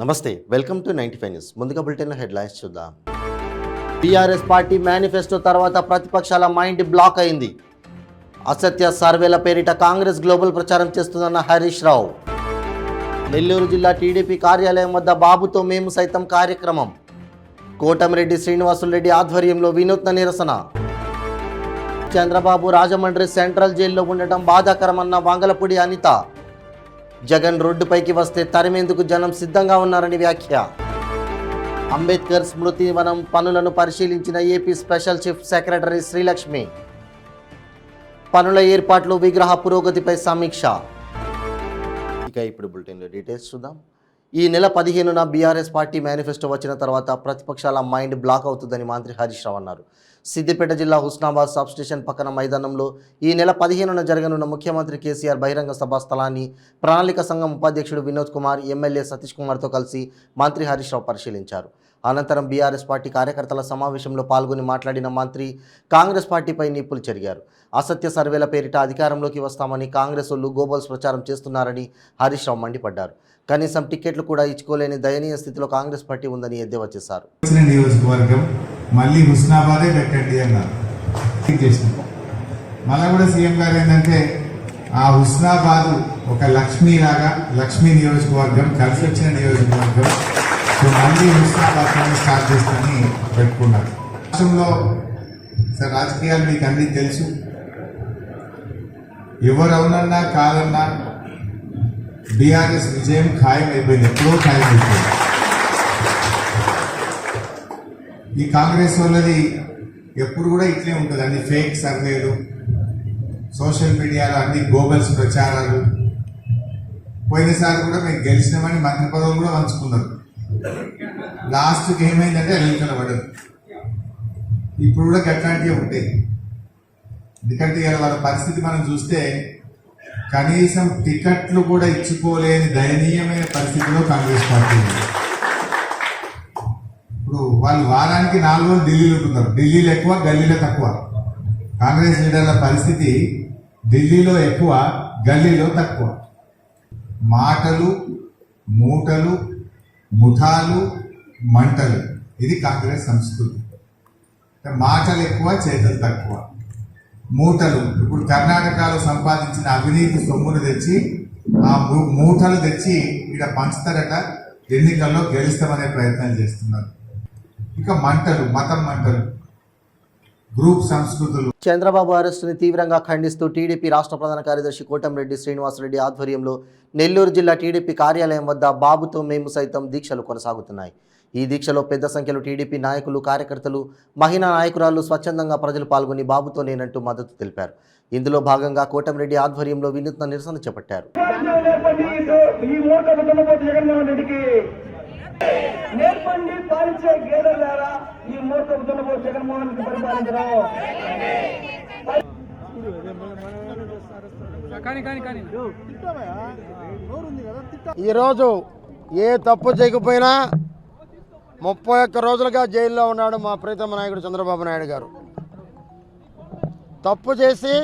నమస్తే, welcome to 95 news. ముందుగా బులెటిన్లో హెడ్లైన్స్ చూద్దాం. టీఆర్ఎస్ పార్టీ మేనిఫెస్టో తర్వాత ప్రతిపక్షాల మైండ్ బ్లాక్ అయింది. అసత్య సర్వేల పేరిట కాంగ్రెస్ గ్లోబల్ ప్రచారం చేస్తుందన్న హరీష్ రావు. నెల్లూరు జిల్లా టీడీపీ కార్యాలయం వద్ద బాబుతో మేము సైతం కార్యక్రమం. కోటమిరెడ్డి శ్రీనివాసులరెడ్డి ఆధ్వర్యంలో వినూత్న నిరసన. చంద్రబాబు రాజమండ్రి సెంట్రల్ జైల్లో ఉండటం బాధాకరమన్న వంగలపూడి అనిత. జగన్ రోడ్డుపైకి వస్తే తరిమేందుకు జనం సిద్ధంగా ఉన్నారని వ్యాఖ్య. అంబేద్కర్ స్మృతి వనం పనులను పరిశీలించిన AP special chief secretary Srilakshmi. పనుల ఏర్పాట్లు, విగ్రహ పురోగతిపై సమీక్ష. ఇక ఇప్పుడు బులెటిన్లో డీటెయిల్స్ చూద్దాం. ఈ నెల 15న బీఆర్ఎస్ పార్టీ మేనిఫెస్టో వచ్చిన తర్వాత ప్రతిపక్షాల మైండ్ బ్లాక్ అవుతుందని మంత్రి హరీష్ రావు అన్నారు. సిద్దిపేట జిల్లా హుస్నాబాద్ సబ్ స్టేషన్ పక్కన మైదానంలో ఈ నెల 15న జరగనున్న ముఖ్యమంత్రి కేసీఆర్ బహిరంగ సభా స్థలాన్ని ప్రణాళిక సంఘం ఉపాధ్యక్షుడు వినోద్ కుమార్, ఎమ్మెల్యే సతీష్ కుమార్తో కలిసి మంత్రి హరీష్ రావు పరిశీలించారు. అనంతరం బీఆర్ఎస్ పార్టీ కార్యకర్తల సమావేశంలో పాల్గొని మాట్లాడిన మంత్రి కాంగ్రెస్ పార్టీపై నిప్పులు చెరిగారు. అసత్య సర్వేల పేరిట అధికారంలోకి వస్తామని కాంగ్రెస్ వాళ్ళు గోబల్స్ ప్రచారం చేస్తున్నారని హరీష్ రావు మండిపడ్డారు. కనీసం టికెట్లు కూడా ఇచ్చుకోలేని దయనీయ స్థితిలో కాంగ్రెస్ పార్టీ ఉందని ఎద్దేవా చేశారు. నియోజకవర్గం మళ్ళీ హుస్నాబాదే పెట్టండి అన్నారు. మళ్ళీ కూడా సీఎం గారు ఏంటంటే ఆ హుస్నాబాద్ ఒక లక్ష్మీ నియోజకవర్గం, కలిసి వచ్చిన నియోజకవర్గం, సో మళ్ళీ హుస్నాబాద్ స్టార్ట్ చేస్తామని పెట్టుకున్నారు. రాష్ట్రంలో సార్ రాజకీయాలు మీకు అన్నీ తెలుసు. ఎవరు అవునన్నా కాదన్నా బీఆర్ఎస్ విజయం ఖాయం అయిపోయింది, ఎప్పుడో ఖాయం అయిపోయింది. ఈ కాంగ్రెస్ వాళ్ళది ఎప్పుడు కూడా ఇట్లే ఉంటుంది. అన్ని ఫేక్ సర్వేలు, సోషల్ మీడియాలో అన్ని గోబల్స్ ప్రచారాలు. పోయినసారి కూడా మేము గెలిచినామని మంత్రి పదవులు కూడా పంచుకున్నారు. లాస్ట్కి ఏమైందంటే ఎన్నికల పడదు. ఇప్పుడు కూడా గట్లాంటివి ఉంటాయి. ఎందుకంటే ఇవాళ వాళ్ళ పరిస్థితి మనం చూస్తే కనీసం టికెట్లు కూడా ఇచ్చుకోలేని దయనీయమైన పరిస్థితిలో కాంగ్రెస్ పార్టీ ఉంది. ఇప్పుడు వాళ్ళు వారానికి 4 రోజులు ఢిల్లీలో ఉంటున్నారు. ఢిల్లీలో ఎక్కువ, గల్లీలో తక్కువ. కాంగ్రెస్ లీడర్ల పరిస్థితి ఢిల్లీలో ఎక్కువ, గల్లీలో తక్కువ. మాటలు, మూటలు, ముఠాలు, మంటలు, ఇది కాంగ్రెస్ సంస్కృతి. మాటలు ఎక్కువ, చేతలు తక్కువ. మూటలు, ఇప్పుడు కర్ణాటకలో సంపాదించిన అవినీతి సొమ్మును తెచ్చి ఆ మూటలు తెచ్చి ఇక్కడ పంచుతారట, ఎన్నికల్లో గెలుస్తామనే ప్రయత్నం చేస్తున్నారు. ఇక మంటలు, మతం మంటలు, గ్రూప్ సంస్కృతులు. చంద్రబాబు అరెస్టుని తీవ్రంగా ఖండిస్తూ టీడీపీ రాష్ట్ర ప్రధాన కార్యదర్శి కోటమిరెడ్డి శ్రీనివాసులరెడ్డి ఆధ్వర్యంలో నెల్లూరు జిల్లా టీడీపీ కార్యాలయం వద్ద బాబుతో మేము సైతం దీక్షలు కొనసాగుతున్నాయి. ఈ దీక్షలో పెద్ద సంఖ్యలో టీడీపీ నాయకులు, కార్యకర్తలు, మహిళా నాయకురాలు స్వచ్ఛందంగా ప్రజలు పాల్గొని బాబుతో నేనంటూ మద్దతు తెలిపారు. ఇందులో భాగంగా కోటమిరెడ్డి ఆధ్వర్యంలో వినూత్న నిరసన చేపట్టారు. ఈరోజు ఏ తప్పు చేయకపోయినా 31 రోజులుగా జైల్లో ఉన్నాడు మా ప్రీతమ నాయకుడు చంద్రబాబు నాయుడు గారు. తప్పు చేసి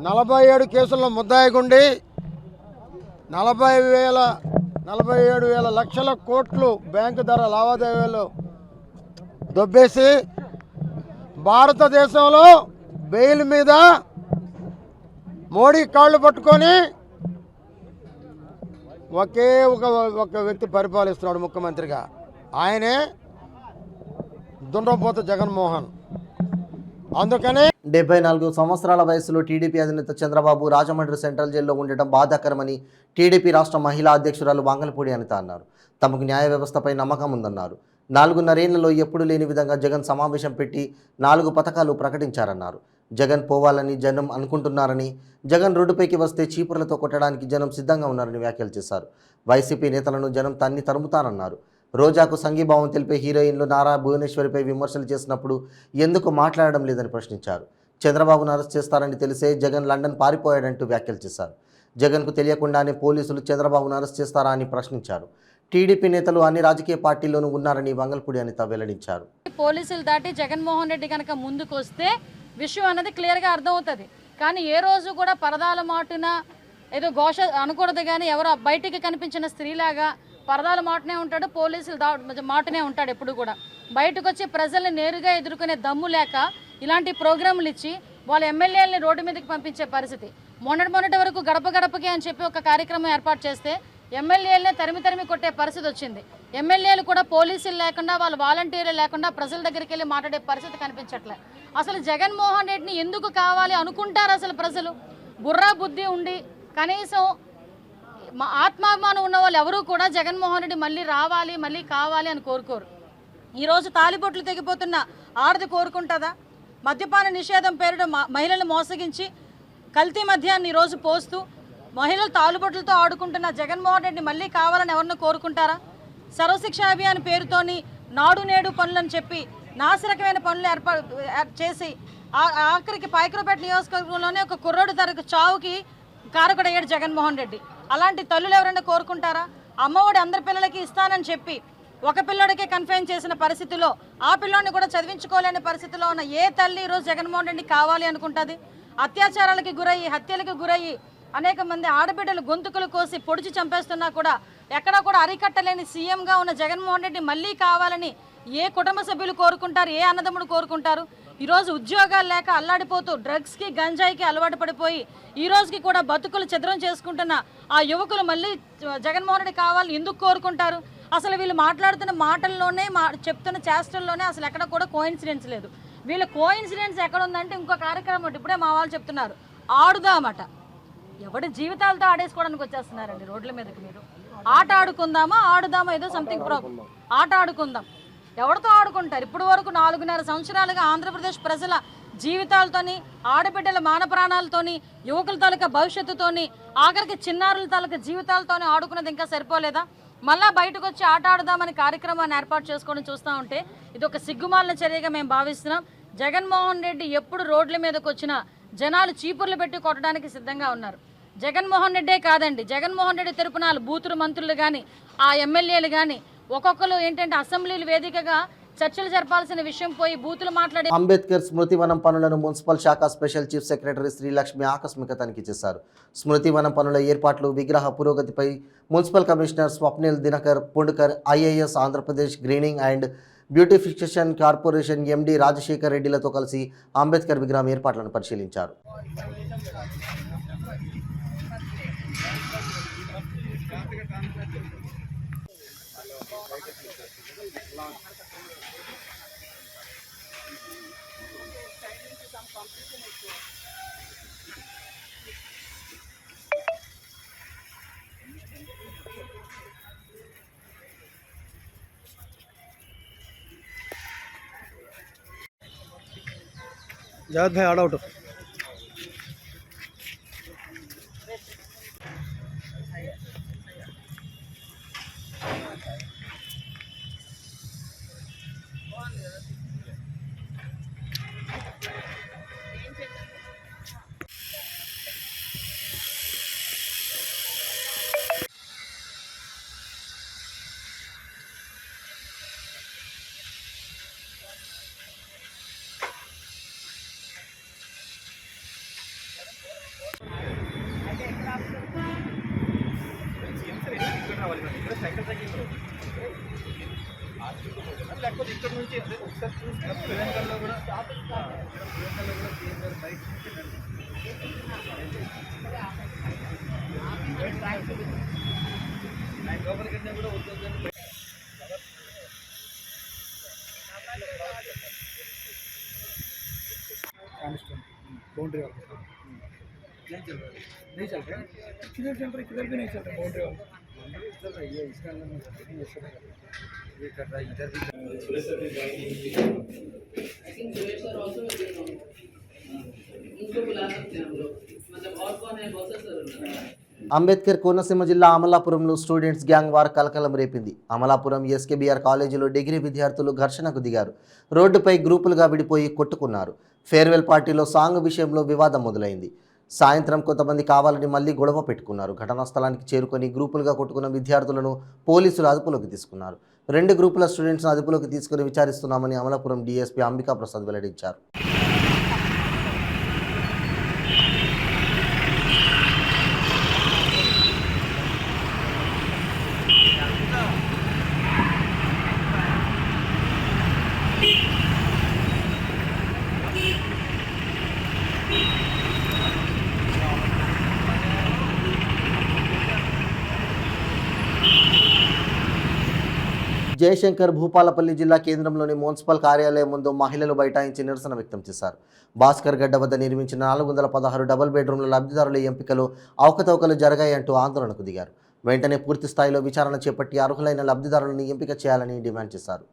47 కేసుల్లో ముద్దాయిగుండి 47,00,000 లక్షల కోట్లు బ్యాంకు ధర లావాదేవీలు దొబ్బేసి భారతదేశంలో బెయిల్ మీద మోడీ కాళ్ళు పట్టుకొని ఒకే ఒక వ్యక్తి పరిపాలిస్తున్నాడు ముఖ్యమంత్రిగా. ఆయనే దుండ్రపోత జగన్మోహన్. అందుకనే 74 సంవత్సరాల వయసులో టీడీపీ అధినేత చంద్రబాబు రాజమండ్రి సెంట్రల్ జైల్లో ఉండటం బాధాకరమని టీడీపీ రాష్ట్ర మహిళా అధ్యక్షురాలు వంగలపూడి అనిత అన్నారు. తమకు న్యాయ వ్యవస్థపై నమ్మకం ఉందన్నారు. 4.5 ఏళ్లలో ఎప్పుడు లేని విధంగా జగన్ సమావేశం పెట్టి 4 పథకాలు ప్రకటించారన్నారు. జగన్ పోవాలని జనం అనుకుంటున్నారని, జగన్ రోడ్డుపైకి వస్తే చీపుర్లతో కొట్టడానికి జనం సిద్ధంగా ఉన్నారని వ్యాఖ్యలు చేశారు. వైసీపీ నేతలను జనం తరుముతారన్నారు. రోజాకు సంఘీభావం తెలిపే హీరోయిన్లు నారా భువనేశ్వరిపై విమర్శలు చేసినప్పుడు ఎందుకు మాట్లాడడం లేదని ప్రశ్నించారు. చంద్రబాబును అరెస్ట్ చేస్తారని తెలిసే జగన్ లండన్ పారిపోయాడంటూ వ్యాఖ్యలు చేశారు. జగన్కు తెలియకుండానే పోలీసులు చంద్రబాబును అరెస్ట్ చేస్తారా అని ప్రశ్నించారు. టీడీపీ నేతలు అన్ని రాజకీయ పార్టీల్లోనూ ఉన్నారని వంగలపూడి అనిత వెల్లడించారు. పోలీసులు దాటి జగన్మోహన్ రెడ్డి కనుక ముందుకు వస్తే విషయం అనేది క్లియర్గా అర్థమవుతుంది. కానీ ఏ రోజు కూడా పరదాల మాటున ఏదో ఘోష అనకూడదు. కానీ ఎవరో బయటికి కనిపించిన స్త్రీలాగా పరదాల మాటనే ఉంటాడు, పోలీసులు మాటనే ఉంటాడు ఎప్పుడు కూడా. బయటకు వచ్చి ప్రజల్ని నేరుగా ఎదుర్కొనే దమ్ము లేక ఇలాంటి ప్రోగ్రాములు ఇచ్చి వాళ్ళ ఎమ్మెల్యేలని రోడ్డు మీదకి పంపించే పరిస్థితి. మొన్నటి వరకు గడప గడపకి అని చెప్పి ఒక కార్యక్రమం ఏర్పాటు చేస్తే ఎమ్మెల్యేలనే తరిమి కొట్టే పరిస్థితి వచ్చింది. ఎమ్మెల్యేలు కూడా పోలీసులు లేకుండా, వాళ్ళ వాలంటీర్లు లేకుండా ప్రజల దగ్గరికి వెళ్ళి మాట్లాడే పరిస్థితి కనిపించట్లే. అసలు జగన్మోహన్ రెడ్డిని ఎందుకు కావాలి అనుకుంటారు అసలు ప్రజలు? బుర్రా బుద్ధి ఉండి కనీసం ఆత్మాభిమానం ఉన్న వాళ్ళు ఎవరూ కూడా జగన్మోహన్ రెడ్డి మళ్ళీ రావాలి, మళ్ళీ కావాలి అని కోరుకోరు. ఈరోజు తాలిబొట్లు తెగిపోతున్న ఆడది కోరుకుంటుందా? మద్యపాన నిషేధం పేరుట మహిళలు మోసగించి కల్తీ మద్యాన్ని ఈరోజు పోస్తూ మహిళలు తాలుబొట్లతో ఆడుకుంటున్న జగన్మోహన్ రెడ్డి మళ్ళీ కావాలని ఎవరిని కోరుకుంటారా? సర్వశిక్ష అభియాన్ పేరుతోని నాడు నేడు పనులని చెప్పి నాసిరకమైన పనులు చేసి ఆఖరికి పాయకరపేట నియోజకవర్గంలోనే ఒక కుర్రోడు తరకు చావుకి కారకుడయ్యాడు జగన్మోహన్ రెడ్డి. అలాంటి తల్లులు ఎవరైనా కోరుకుంటారా? అమ్మఒడి అందరి పిల్లలకి ఇస్తానని చెప్పి ఒక పిల్లోడికే కన్ఫైన్ చేసిన పరిస్థితిలో ఆ పిల్లోడిని కూడా చదివించుకోలేని పరిస్థితిలో ఉన్న ఏ తల్లి ఈరోజు జగన్మోహన్ రెడ్డి కావాలి అనుకుంటుంది? అత్యాచారాలకి గురయ్యి, హత్యలకు గురయ్యి అనేక మంది ఆడబిడ్డలు గొంతుకులు కోసి పొడిచి చంపేస్తున్నా కూడా ఎక్కడా కూడా అరికట్టలేని సీఎంగా ఉన్న జగన్మోహన్ రెడ్డి మళ్ళీ కావాలని ఏ కుటుంబ సభ్యులు కోరుకుంటారు? ఏ అన్నదమ్ముడు కోరుకుంటారు? ఈరోజు ఉద్యోగాలు లేక అల్లాడిపోతూ డ్రగ్స్కి గంజాయికి అలవాటు పడిపోయి ఈ రోజుకి కూడా బతుకులు ఛిద్రం చేసుకుంటున్న ఆ యువకులు మళ్ళీ జగన్మోహన్ రెడ్డి కావాలని ఎందుకు కోరుకుంటారు? అసలు వీళ్ళు మాట్లాడుతున్న మాటల్లోనే చెప్తున్న చేష్టల్లోనే అసలు ఎక్కడ కూడా కోయిన్సిడెన్స్ లేదు. వీళ్ళ కోయిన్సిడెన్స్ ఎక్కడ ఉందంటే ఇంకో కార్యక్రమం ఇప్పుడే మా వాళ్ళు చెప్తున్నారు, ఆడుదామట. ఎవరి జీవితాలతో ఆడేసుకోవడానికి వచ్చేస్తున్నారండి రోడ్ల మీదకి. మీరు ఆట ఆడుకుందామా, ఆడుదామా, ఏదో సంథింగ్ ప్రాబ్లం. ఆట ఆడుకుందాం, ఎవరితో ఆడుకుంటారు? ఇప్పుడు వరకు 4.5 సంవత్సరాలుగా ఆంధ్రప్రదేశ్ ప్రజల జీవితాలతోని, ఆడబిడ్డల మాన ప్రాణాలతోని, యువకుల తాలూకా భవిష్యత్తుతోని, ఆఖరికి చిన్నారుల తాలూకా జీవితాలతోని ఆడుకున్నది ఇంకా సరిపోలేదా? మళ్ళా బయటకు వచ్చి ఆట ఆడుదామని కార్యక్రమాన్ని ఏర్పాటు చేసుకొని చూస్తూ ఉంటే ఇది ఒక సిగ్గుమాలిన చర్యగా మేము భావిస్తున్నాం. జగన్మోహన్ రెడ్డి ఎప్పుడు రోడ్ల మీదకి వచ్చినా జనాలు చీపుర్లు పెట్టి కొట్టడానికి సిద్ధంగా ఉన్నారు. జగన్మోహన్ రెడ్డే కాదండి, జగన్మోహన్ రెడ్డి తరపున బూతురు మంత్రులు కానీ, ఆ ఎమ్మెల్యేలు కానీ ఒక్కొక్కరు ఏంటంటే అసెంబ్లీలు వేదికగా చర్చలు జరపాల్సిన విషయం పోయి బూతులు మాట్లాడే. అంబేద్కర్ స్మృతివనం పనులను మున్సిపల్ శాఖ స్పెషల్ చీఫ్ సెక్రటరీ శ్రీలక్ష్మి ఆకస్మిక తనిఖీ చేశారు. స్మృతివనం పనుల ఏర్పాట్లు, విగ్రహ పురోగతిపై municipal commissioner Swapnil Dinakar Pundkar, IAS Andhra Pradesh greening and beautification corporation MD Rajasekhar రెడ్డిలతో కలిసి అంబేద్కర్ విగ్రహం ఏర్పాట్లను పరిశీలించారు. जावेद भाई आउट बाउंड्री वाला नहीं चल रहा है, किधर चल रहा है, किधर भी नहीं चल रहा, बाउंड्री वाला चल रहा है। ये इसका अंदर में ये कर रहा है, इधर भी I think Suresh sir also उनको बुला सकते हैं हम लोग, मतलब और कौन है बॉस सर। అంబేద్కర్ కోనసీమ జిల్లా అమలాపురంలో స్టూడెంట్స్ గ్యాంగ్ వార్ కలకలం రేపింది. అమలాపురం ఎస్కేబీఆర్ కాలేజీలో డిగ్రీ విద్యార్థులు ఘర్షణకు దిగారు. రోడ్డుపై గ్రూపులుగా విడిపోయి కొట్టుకున్నారు. ఫేర్వెల్ పార్టీలో సాంగ్ విషయంలో వివాదం మొదలైంది. సాయంత్రం కొంతమంది కావాలని మళ్లీ గొడవ పెట్టుకున్నారు. ఘటనా స్థలానికి చేరుకొని గ్రూపులుగా కొట్టుకున్న విద్యార్థులను పోలీసులు అదుపులోకి తీసుకున్నారు. 2 గ్రూపుల స్టూడెంట్స్ను అదుపులోకి తీసుకుని విచారిస్తున్నామని అమలాపురం డీఎస్పీ అంబికా ప్రసాద్ వెల్లడించారు. జయశంకర్ భూపాలపల్లి జిల్లా కేంద్రంలోని మున్సిపల్ కార్యాలయం ముందు మహిళలు బైఠాయించి నిరసన వ్యక్తం చేశారు. భాస్కర్ గడ్డ వద్ద నిర్మించిన 416 డబుల్ బెడ్రూమ్ల లబ్ధిదారుల ఎంపికలు అవకతవకలు జరిగాయంటూ ఆందోళనకు దిగారు. వెంటనే పూర్తి స్థాయిలో విచారణ చేపట్టి అర్హులైన లబ్ధిదారులను ఎంపిక చేయాలని డిమాండ్ చేశారు.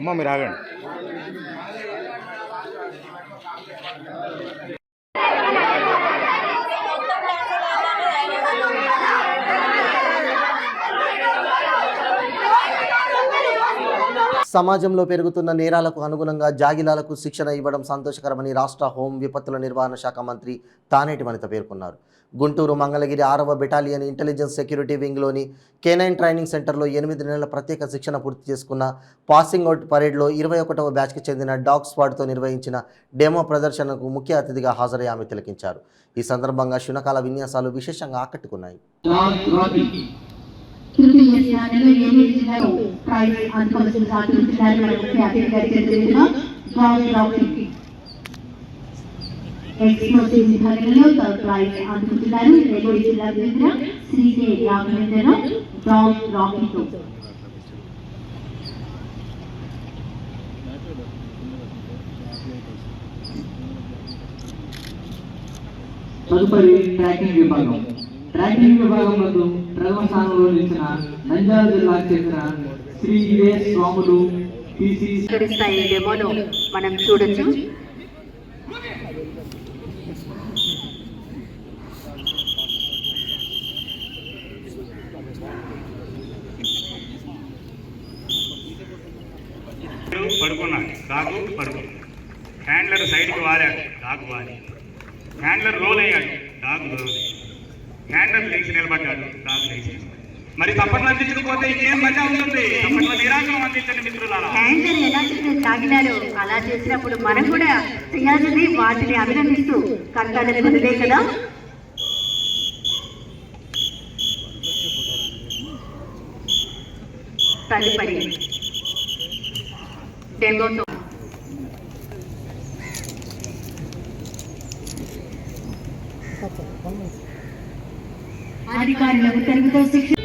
అమ్మ మీరు ఆగండి. సమాజంలో పెరుగుతున్న నేరాలకు అనుగుణంగా జాగిలాలకు శిక్షణ ఇవ్వడం సంతోషకరమని రాష్ట్ర హోం విపత్తుల నిర్వహణ శాఖ మంత్రి తానేటి వనిత పేర్కొన్నారు. గుంటూరు మంగళగిరి 6వ బెటాలియన్ ఇంటెలిజెన్స్ సెక్యూరిటీ వింగ్లోని K9 ట్రైనింగ్ సెంటర్లో 8 నెలల ప్రత్యేక శిక్షణ పూర్తి చేసుకున్న పాసింగ్ అవుట్ పరేడ్లో 21వ బ్యాచ్కి చెందిన డాగ్ స్క్వాడ్తో నిర్వహించిన డెమో ప్రదర్శనకు ముఖ్య అతిథిగా హాజరై ఆమె తిలకించారు. ఈ సందర్భంగా శునకాల విన్యాసాలు విశేషంగా ఆకట్టుకున్నాయి. ఎక్స్ప్లోసివ్ విభాగంలో థర్డ్ ప్రైజ్ అందుకుంటున్నారు నెల్లూరు జిల్లా చెందిన శ్రీదే రాఘవేంద్ర డాగ్ రాకీతో. తదుపరి ట్రాకింగ్ విభాగం. ట్రాకింగ్ విభాగంలో ప్రథమ స్థానంలో నిలిచిన నంద్యాల జిల్లాకు చెందిన శ్రీ స్వాములు స్థాయి డెమోను మనం చూడొచ్చు. పడుకున్నాడు, డాగు పడుకున్నాడు. హ్యాండ్లర్ సైడ్కి వారాడు, డాగు వాలి. హ్యాండ్లర్ రోల్ అయ్యాడు, డాగు రోల్. హ్యాండ్లర్ లేచి నిలబడ్డాడు, డాగు లేచి. మరి తప్పట్లు అందించకపోతే ఇంకేం మజా ఉంటుంది? తప్పట్ల నిరాకరణ అందించండి మిత్రులారా. హ్యాండ్లర్ ఎలా సాగినారో అలా చేసినప్పుడు మనం కూడా చేయాల్సింది వాటిని అభినందిస్తూ కర్తవ్యం వదిలే కదా. తదుపరి డెమోతో అధికారులకు తెలుగుతో శిక్షణ.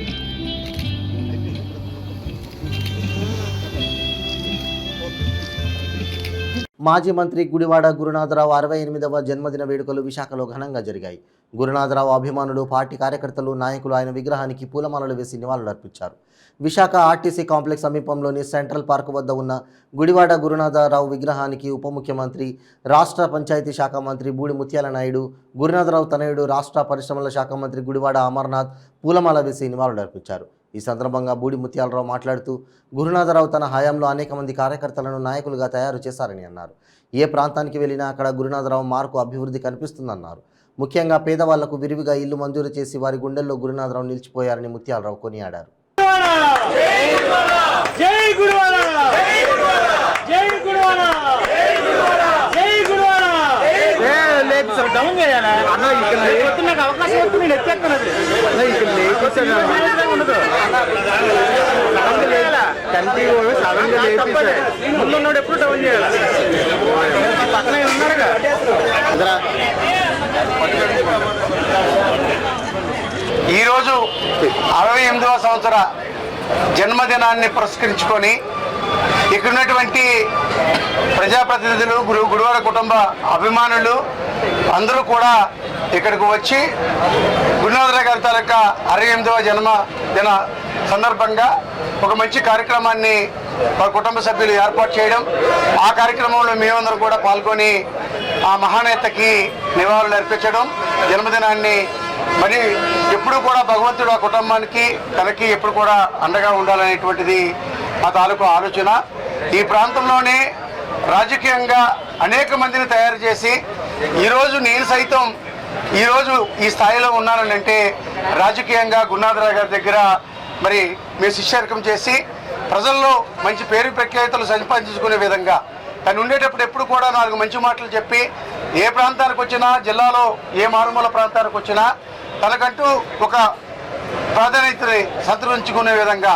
మాజీ మంత్రి గుడివాడ గురునాథరావు 68వ జన్మదిన వేడుకలు విశాఖలో ఘనంగా జరిగాయి. గురునాథరావు అభిమానులు, పార్టీ కార్యకర్తలు, నాయకులు ఆయన విగ్రహానికి పూలమాలలు వేసి నివాళులర్పించారు. విశాఖ ఆర్టీసీ కాంప్లెక్స్ సమీపంలోని సెంట్రల్ పార్క్ వద్ద ఉన్న గుడివాడ గురునాథరావు విగ్రహానికి ఉప ముఖ్యమంత్రి, రాష్ట్ర పంచాయతీ శాఖ మంత్రి బూడి ముత్యాల నాయుడు, గురునాథరావు తనయుడు రాష్ట్ర పరిశ్రమల శాఖ మంత్రి గుడివాడ అమర్నాథ్ పూలమాల వేసి నివాళులర్పించారు. ఈ సందర్భంగా బూడి ముత్యాలరావు మాట్లాడుతూ గురునాథరావు తన హయాంలో అనేక మంది కార్యకర్తలను నాయకులుగా తయారు చేశారని అన్నారు. ఏ ప్రాంతానికి వెళ్ళినా అక్కడ గురునాథరావు మార్కు అభివృద్ధి కనిపిస్తుందన్నారు. ముఖ్యంగా పేదవాళ్లకు విరివిగా ఇల్లు మంజూరు చేసి వారి గుండెల్లో గురునాథరావు నిలిచిపోయారని ముత్యాలరావు కొనియాడారు. ఈరోజు 68వ సంవత్సర జన్మదినాన్ని పురస్కరించుకొని ఇక్కడ ఉన్నటువంటి ప్రజాప్రతినిధులు, గుడివాడ కుటుంబ అభిమానులు అందరూ కూడా ఇక్కడికి వచ్చి గురునాథరావు గారి తాలూకా 68వ జన్మదిన సందర్భంగా ఒక మంచి కార్యక్రమాన్ని మా కుటుంబ సభ్యులు ఏర్పాటు చేయడం, ఆ కార్యక్రమంలో మేమందరం కూడా పాల్గొని ఆ మహానేతకి నివాళులు అర్పించడం, జన్మదినాన్ని మరి ఎప్పుడు కూడా భగవంతుడు ఆ కుటుంబానికి తనకి ఎప్పుడు కూడా అండగా ఉండాలనేటువంటిది మా తాలూకు ఆలోచన. ఈ ప్రాంతంలోనే రాజకీయంగా అనేక మందిని తయారు చేసి ఈరోజు నేను సైతం ఈరోజు ఈ స్థాయిలో ఉన్నానంటే రాజకీయంగా గురునాథరావు గారి దగ్గర మరి మేము శిష్యర్కం చేసి ప్రజల్లో మంచి పేరు ప్రఖ్యాతులు సంపాదించుకునే విధంగా తను ఉండేటప్పుడు ఎప్పుడు కూడా 4 మంచి మాటలు చెప్పి ఏ ప్రాంతానికి వచ్చినా, జిల్లాలో ఏ మారుమూల ప్రాంతానికి వచ్చినా తనకంటూ ఒక ప్రాధాన్యతని సంతరించుకునే విధంగా,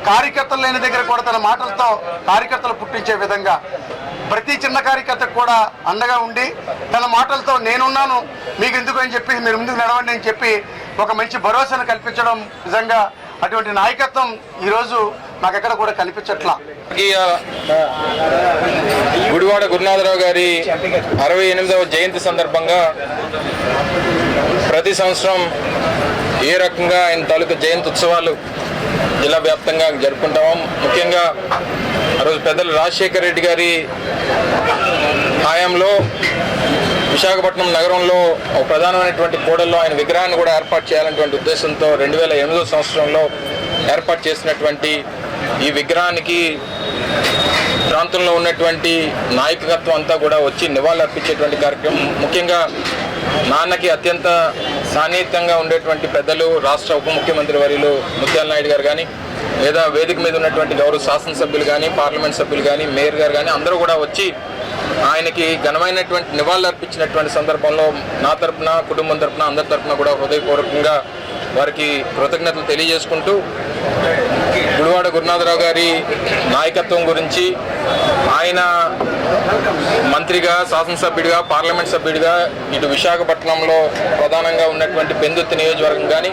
కార్యకర్తలు లేని దగ్గర కూడా తన మాటలతో కార్యకర్తలు పుట్టించే విధంగా, ప్రతి చిన్న కార్యకర్తకు కూడా అండగా ఉండి తన మాటలతో నేనున్నాను మీకు ఎందుకు అని చెప్పి మీరు ముందుకు నడవండి అని చెప్పి ఒక మంచి భరోసాను కల్పించడం, నిజంగా అటువంటి నాయకత్వం ఈరోజు మాకెక్కడ కూడా కల్పించట్లా. గుడివాడ గురునాథరావు గారి 68వ జయంతి సందర్భంగా ప్రతి సంవత్సరం ఏ రకంగా ఆయన తాలూకా జయంతి ఉత్సవాలు జిల్లా వ్యాప్తంగా జరుపుకుంటాము. ముఖ్యంగా ఆ రోజు పెద్దలు రాజశేఖర రెడ్డి గారి హయాంలో విశాఖపట్నం నగరంలో ఒక ప్రధానమైనటువంటి కూడల్లో ఆయన విగ్రహాన్ని కూడా ఏర్పాటు చేయాలనేటువంటి ఉద్దేశంతో 2008వ సంవత్సరంలో ఏర్పాటు చేసినటువంటి ఈ విగ్రహానికి ప్రాంతంలో ఉన్నటువంటి నాయకత్వం అంతా కూడా వచ్చి నివాళులు అర్పించేటువంటి కార్యక్రమం. ముఖ్యంగా నాన్నకి అత్యంత సాన్నిహిత్యంగా ఉండేటువంటి పెద్దలు రాష్ట్ర ఉప ముఖ్యమంత్రి వర్యులు ముత్యాల నాయుడు గారు కానీ, లేదా వేదిక మీద ఉన్నటువంటి గౌరవ శాసనసభ్యులు కానీ, పార్లమెంట్ సభ్యులు కానీ, మేయర్ గారు కానీ అందరూ కూడా వచ్చి ఆయనకి ఘనమైనటువంటి నివాళులు అర్పించినటువంటి సందర్భంలో నా తరపున, కుటుంబం తరపున, అందరి తరపున కూడా హృదయపూర్వకంగా వారికి కృతజ్ఞతలు తెలియజేసుకుంటూ, గుడివాడ గురునాథరావు గారి నాయకత్వం గురించి, ఆయన మంత్రిగా, శాసనసభ్యుడిగా, పార్లమెంట్ సభ్యుడిగా ఇటు విశాఖపట్నంలో ప్రధానంగా ఉన్నటువంటి పెందుర్తి నియోజకవర్గం కానీ,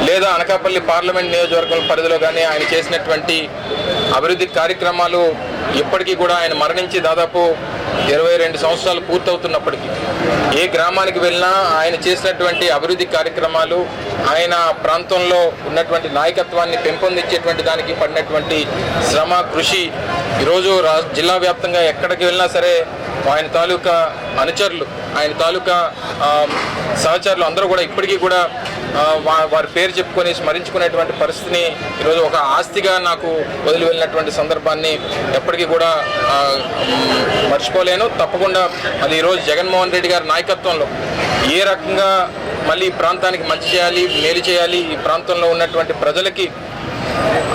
లేదా అనకాపల్లి పార్లమెంట్ నియోజకవర్గం పరిధిలో కానీ ఆయన చేసినటువంటి అభివృద్ధి కార్యక్రమాలు ఇప్పటికీ కూడా ఆయన మరణించి దాదాపు 22 సంవత్సరాలు పూర్తవుతున్నప్పటికీ ఏ గ్రామానికి వెళ్ళినా ఆయన చేసినటువంటి అభివృద్ధి కార్యక్రమాలు, ఆయన ప్రాంతంలో ఉన్నటువంటి నాయకత్వాన్ని పెంపొందించేటువంటి దానికి పడినటువంటి శ్రమ, కృషి ఈరోజు జిల్లా వ్యాప్తంగా ఎక్కడికి వెళ్ళినా సరే ఆయన తాలూకా అనుచరులు, ఆయన తాలూకా సహచరులు అందరూ కూడా ఇప్పటికీ కూడా వారి పేరు చెప్పుకొని స్మరించుకునేటువంటి పరిస్థితిని ఈరోజు ఒక ఆస్తిగా నాకు వదిలి వెళ్ళినటువంటి సందర్భాన్ని ఎప్పటికీ కూడా మర్చిపోలేను. తప్పకుండా అది ఈరోజు జగన్మోహన్ రెడ్డి గారి నాయకత్వంలో ఏ రకంగా మళ్ళీ ఈ ప్రాంతానికి మంచి చేయాలి, మేలు చేయాలి, ఈ ప్రాంతంలో ఉన్నటువంటి ప్రజలకి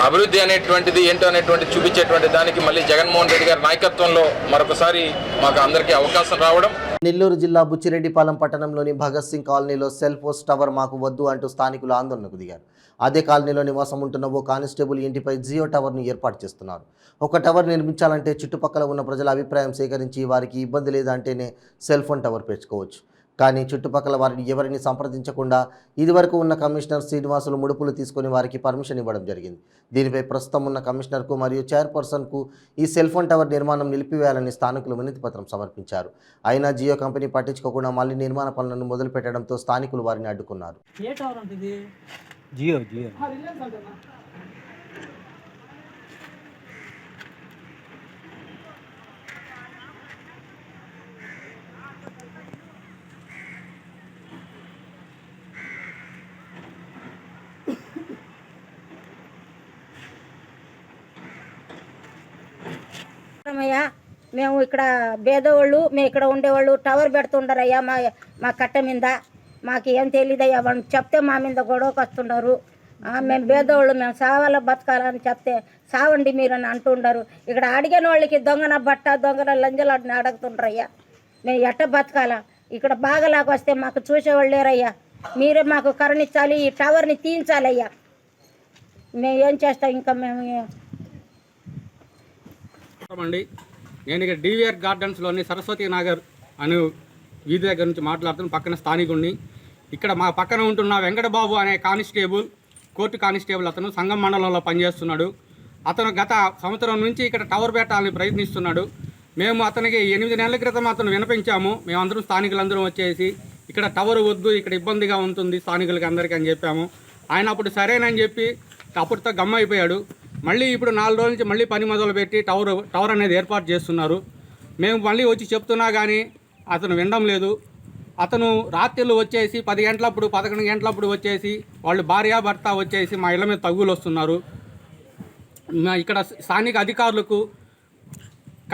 అభివృద్ధి అనేటువంటిది ఏంటో అనేటువంటి చూపించేటువంటి దానికి మళ్ళీ జగన్మోహన్ రెడ్డి గారి నాయకత్వంలో మరొకసారి మాకు అందరికీ అవకాశం రావడం. నెల్లూరు జిల్లా బుచ్చిరెడ్డిపాలెం పట్టణంలోని భగత్ సింగ్ కాలనీలో సెల్ పోస్ట్ టవర్ మాకు వద్దు అంటూ స్థానికులు ఆందోళనకు దిగారు. అదే కాలనీలో నివాసం ఉంటున్న ఓ కానిస్టేబుల్ ఇంటిపై జియో టవర్ను ఏర్పాటు చేస్తున్నారు. ఒక టవర్ నిర్మించాలంటే చుట్టుపక్కల ఉన్న ప్రజల అభిప్రాయం సేకరించి వారికి ఇబ్బంది లేదంటేనే సెల్ ఫోన్ టవర్ పెంచుకోవచ్చు. కానీ చుట్టుపక్కల వారిని ఎవరిని సంప్రదించకుండా ఇదివరకు ఉన్న కమిషనర్ శ్రీనివాసులు ముడుపులు తీసుకొని వారికి పర్మిషన్ ఇవ్వడం జరిగింది. దీనిపై ప్రస్తుతం ఉన్న కమిషనర్కు మరియు చైర్పర్సన్కు ఈ సెల్ ఫోన్ టవర్ నిర్మాణం నిలిపివేయాలని స్థానికులు వినతి పత్రం సమర్పించారు. అయినా జియో కంపెనీ పట్టించుకోకుండా మళ్లీ నిర్మాణ పనులను మొదలుపెట్టడంతో స్థానికులు వారిని అడ్డుకున్నారు. అయ్యా మేము ఇక్కడ పేదవాళ్ళు, మేము ఇక్కడ ఉండేవాళ్ళు టవర్ పెడుతుండారయ్యా మా కట్ట మీద. మాకు ఏం తెలియదయ్యా, వాళ్ళు చెప్తే మా మీద గొడవకు వస్తుండారు. మేము పేదవాళ్ళు, మేము సావాలో బతకాలని చెప్తే సావండి మీరు అని అంటుండారు. ఇక్కడ అడిగిన వాళ్ళకి దొంగన బట్ట, దొంగన లంజలాడిని అడుగుతుండ్రయ్యా. మేము ఎట్ట బతకాలా? ఇక్కడ బాగలాగా వస్తే మాకు చూసేవాళ్ళు లేరయ్యా. మీరే మాకు కరుణించాలి, ఈ టవర్ని తీయించాలయ్యా. మేము ఏం చేస్తాం ఇంకా మేము. అండి, నేను ఇక్కడ డివిఆర్ గార్డెన్స్లోని సరస్వతి నగర్ అనే వీధి దగ్గర నుంచి మాట్లాడుతున్నాను. పక్కన స్థానికుడిని. ఇక్కడ మా పక్కన ఉంటున్న వెంకటబాబు అనే కానిస్టేబుల్, కోర్టు కానిస్టేబుల్, అతను సంగం మండలంలో పనిచేస్తున్నాడు. అతను గత సంవత్సరం నుంచి ఇక్కడ టవర్ పెట్టాలని ప్రయత్నిస్తున్నాడు. మేము అతనికి 8 నెలల క్రితం అతను వినిపించాము. మేమందరం స్థానికులందరం వచ్చేసి ఇక్కడ టవర్ వద్దు, ఇక్కడ ఇబ్బందిగా ఉంటుంది స్థానికులకి అందరికీ అని చెప్పాము. ఆయన అప్పుడు సరేనని చెప్పి అప్పుడుతో గమ్మైపోయాడు. మళ్ళీ ఇప్పుడు 4 రోజుల నుంచి మళ్ళీ పని మొదలుపెట్టి టవర్ అనేది ఏర్పాటు చేస్తున్నారు. మేము మళ్ళీ వచ్చి చెప్తున్నా కానీ అతను వినడం లేదు. అతను రాత్రిళ్ళు వచ్చేసి 10 గంటలప్పుడు 11 గంటలప్పుడు వచ్చేసి వాళ్ళు భార్యాభర్త వచ్చేసి మా ఇళ్ళ మీద తగులు వస్తున్నారు. ఇక్కడ స్థానిక అధికారులకు,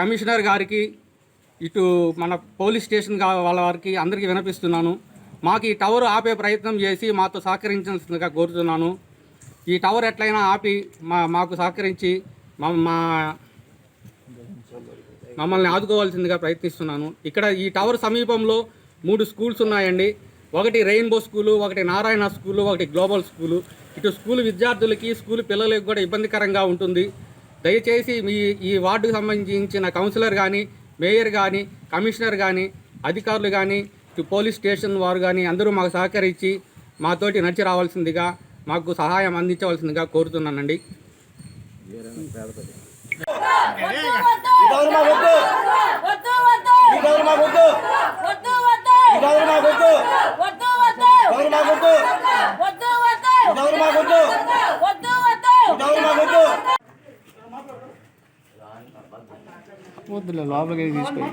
కమిషనర్ గారికి, ఇటు మన పోలీస్ స్టేషన్ వాళ్ళ వారికి అందరికీ వినిపిస్తున్నాను. మాకు ఈ టవర్ ఆపే ప్రయత్నం చేసి మాతో సహకరించాల్సిందిగా కోరుతున్నాను. ఈ టవర్ ఎట్లయినా ఆపి మాకు సహకరించి మమ్మల్ని ఆదుకోవాల్సిందిగా ప్రయత్నిస్తున్నాను. ఇక్కడ ఈ టవర్ సమీపంలో 3 స్కూల్స్ ఉన్నాయండి. ఒకటి రెయిన్బో స్కూలు, ఒకటి నారాయణ స్కూలు, ఒకటి గ్లోబల్ స్కూలు. ఇటు స్కూల్ విద్యార్థులకి, స్కూల్ పిల్లలకి కూడా ఇబ్బందికరంగా ఉంటుంది. దయచేసి ఈ వార్డుకు సంబంధించిన కౌన్సిలర్ కానీ, మేయర్ కానీ, కమిషనర్ కానీ, అధికారులు కానీ, ఇటు పోలీస్ స్టేషన్ వారు కానీ అందరూ మాకు సహకరించి మాతోటి నడిచి రావాల్సిందిగా, మాకు సహాయం అందించవలసిందిగా కోరుతున్నానండి. వద్దులే లోపలికి తీసుకెళ్ళి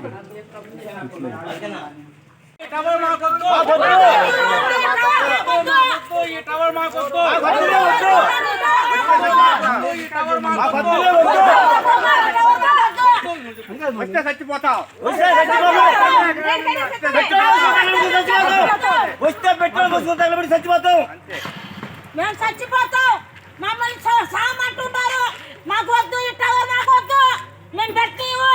చచ్చిపోతావు మేము చచ్చిపోతాం. మమ్మల్ని సామంటున్నారు. మాకు వద్దు, ఈ టవర్ మాకు వద్దు. మేము పెట్టివు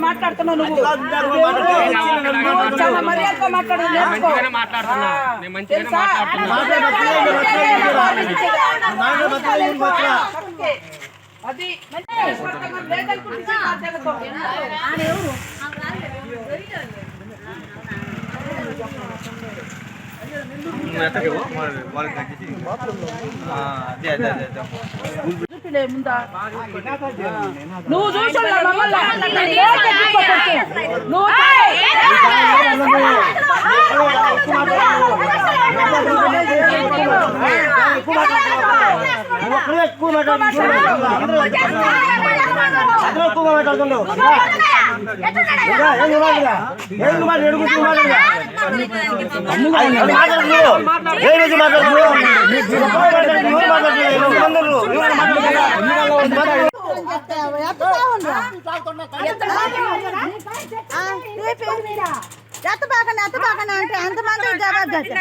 మాట్లాడుతున్నావు. నువ్వు చాలా మర్యాదగా నువ్వు చూసి ఎత్తబాకండి అంటే ఎంతమంది జబర్దస్త్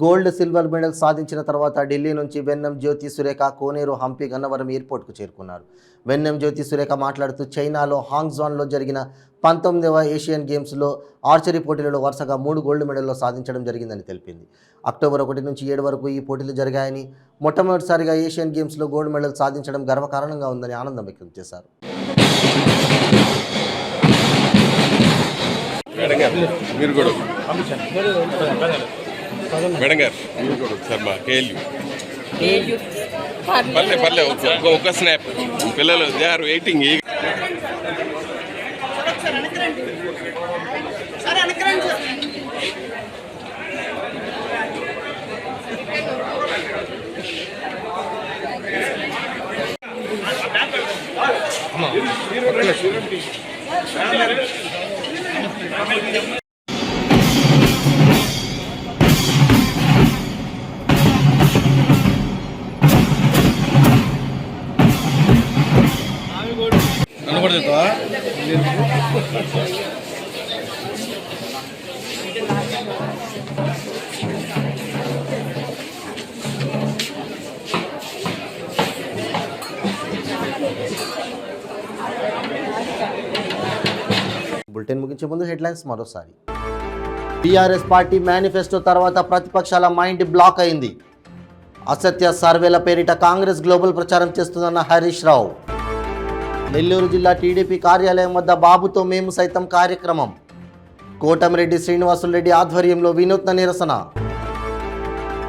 గోల్డ్, సిల్వర్ మెడల్ సాధించిన తర్వాత ఢిల్లీ నుంచి వెన్నెం జ్యోతి సురేఖ కోనేరు, హంపి, గన్నవరం ఎయిర్పోర్ట్కు చేరుకున్నారు. వెన్నెం జ్యోతి సురేఖ మాట్లాడుతూ చైనాలో హాంగ్జాన్లో జరిగిన 19వ ఏషియన్ గేమ్స్లో ఆర్చరీ పోటీలలో వరుసగా 3 గోల్డ్ మెడల్లో సాధించడం జరిగిందని తెలిపింది. అక్టోబర్ 1 నుంచి 7 వరకు ఈ పోటీలు జరిగాయని, మొట్టమొదటిసారిగా ఏషియన్ గేమ్స్లో గోల్డ్ మెడల్ సాధించడం గర్వకారణంగా ఉందని ఆనందం వ్యక్తం చేశారు. మీరు కూడా మేడం గారు మీరు కూడా సార్ మా కేఎల్యూ పర్లే ఒక స్నాప్ పిల్లలు దే ఆర్ వెయిటింగ్. బులెటిన్ ముగించే ముందు హెడ్లైన్స్ మరోసారి. టీఆర్ఎస్ పార్టీ మేనిఫెస్టో తర్వాత ప్రతిపక్షాల మైండ్ బ్లాక్ అయింది. అసత్య సర్వేల పేరిట కాంగ్రెస్ గ్లోబల్ ప్రచారం చేస్తుందన్న హరీష్ రావు. నెల్లూరు జిల్లా టీడీపీ కార్యాలయం వద్ద బాబుతో మేము సైతం కార్యక్రమం. కోటమిరెడ్డి శ్రీనివాసులరెడ్డి ఆధ్వర్యంలో వినూత్న నిరసన.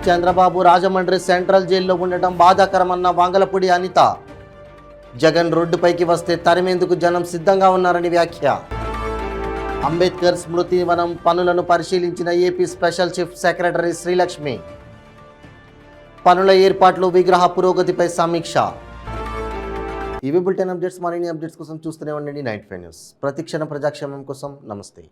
చంద్రబాబు రాజమండ్రి సెంట్రల్ జైల్లో ఉండటం బాధాకరమన్న వంగలపూడి అనిత. జగన్ రోడ్డుపైకి వస్తే తరిమేందుకు జనం సిద్ధంగా ఉన్నారని వ్యాఖ్య. అంబేద్కర్ స్మృతి వనం పనులను పరిశీలించిన AP special chief secretary Srilakshmi. పనుల ఏర్పాట్లు, విగ్రహ పురోగతిపై సమీక్ష. ఇవి బులెటిన్ అప్డేట్స్. మరిన్ని అప్డేట్స్ కోసం చూస్తూనే ఉండండి 95 న్యూస్. ప్రతిక్షణం ప్రజాక్షేమం కోసం. నమస్తే.